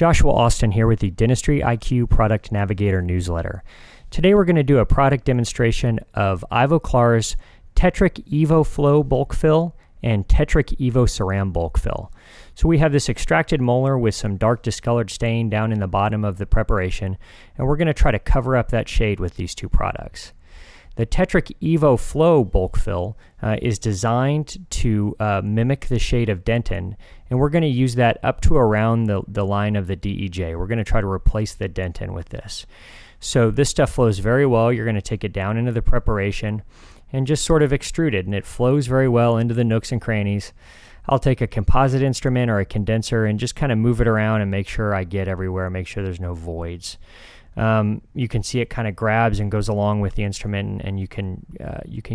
Joshua Austin here with the Dentistry IQ Product Navigator newsletter. Today we're going to do a product demonstration of Ivoclar's Tetric EvoFlow bulk fill and Tetric EvoCeram bulk fill. So we have this extracted molar with some dark discolored stain down in the bottom of the preparation, and we're going to try to cover up that shade with these two products. The Tetric EvoFlow bulk fill is designed to mimic the shade of dentin, and we're going to use that up to around the line of the DEJ. We're going to try to replace the dentin with this. So this stuff flows very well. You're going to take it down into the preparation and just sort of extrude it, and it flows very well into the nooks and crannies. I'll take a composite instrument or a condenser and just kind of move it around and make sure I get everywhere, make sure there's no voids. You can see it kind of grabs and goes along with the instrument, and you can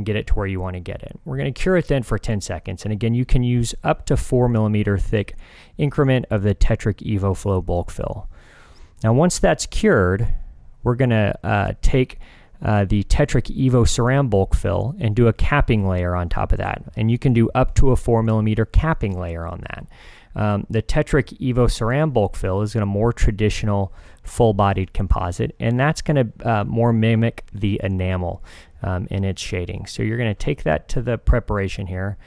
get it to where you want to get it. We're going to cure it then for 10 seconds. And again, you can use up to 4 millimeter thick increment of the Tetric EvoFlow bulk fill. Now, once that's cured, we're going to take the Tetric EvoCeram bulk fill and do a capping layer on top of that. And you can do up to a 4 millimeter capping layer on that. The Tetric EvoCeram bulk fill is a more traditional full-bodied composite, and that's going to more mimic the enamel in its shading. So you're going to take that to the preparation here.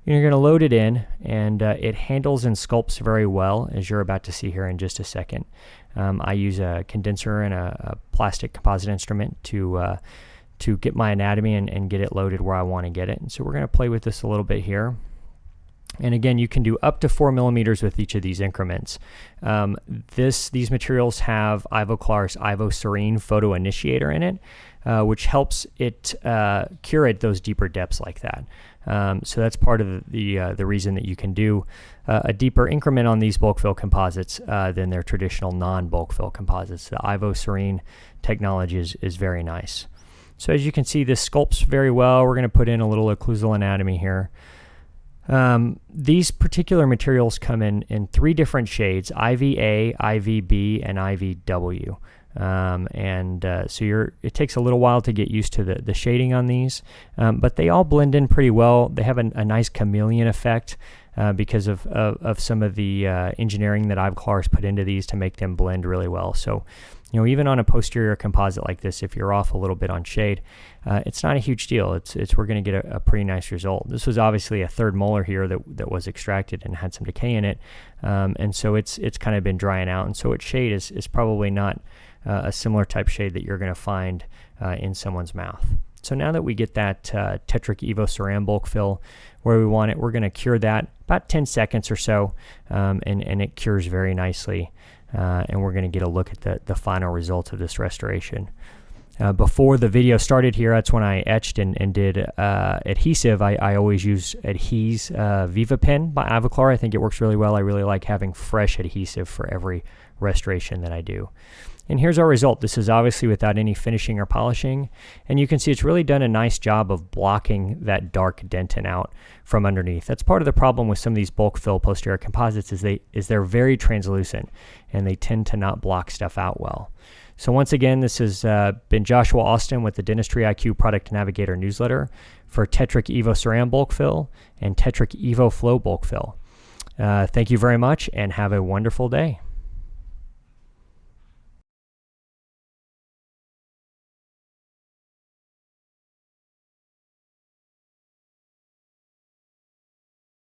You're going to load it in, and it handles and sculpts very well, as you're about to see here in just a second. I use a condenser and a plastic composite instrument to get my anatomy and get it loaded where I want to get it. And so we're going to play with this a little bit here. And again, you can do up to 4 millimeters with each of these increments. These materials have Ivoclar's IvoSerene photo initiator in it, which helps it cure at those deeper depths like that. So that's part of the reason that you can do a deeper increment on these bulk fill composites than their traditional non-bulk fill composites. The IvoSerene technology is very nice. So as you can see, this sculpts very well. We're going to put in a little occlusal anatomy here. These particular materials come in 3 different shades: IVA, IVB, and IVW. So it takes a little while to get used to the shading on these, but they all blend in pretty well. They have a nice chameleon effect because of some of the engineering that Ivoclar's put into these to make them blend really well. So, even on a posterior composite like this, if you're off a little bit on shade, it's not a huge deal. We're going to get a pretty nice result. This was obviously a third molar here that was extracted and had some decay in it, and so it's kind of been drying out, and so its shade is probably not a similar type shade that you're going to find in someone's mouth. So now that we get that Tetric EvoCeram bulk fill where we want it, we're going to cure that about 10 seconds or so, and it cures very nicely. And we're going to get a look at the final results of this restoration. Before the video started here, that's when I etched and did adhesive. I always use Adhese Viva Pen by Ivoclar. I think it works really well. I really like having fresh adhesive for every restoration that I do. And here's our result. This is obviously without any finishing or polishing, and you can see it's really done a nice job of blocking that dark dentin out from underneath. That's part of the problem with some of these bulk fill posterior composites is they're very translucent, and they tend to not block stuff out well. So once again, this has been Joshua Austin with the Dentistry IQ Product Navigator newsletter for Tetric EvoCeram bulk fill and Tetric EvoFlow bulk fill. Thank you very much, and have a wonderful day.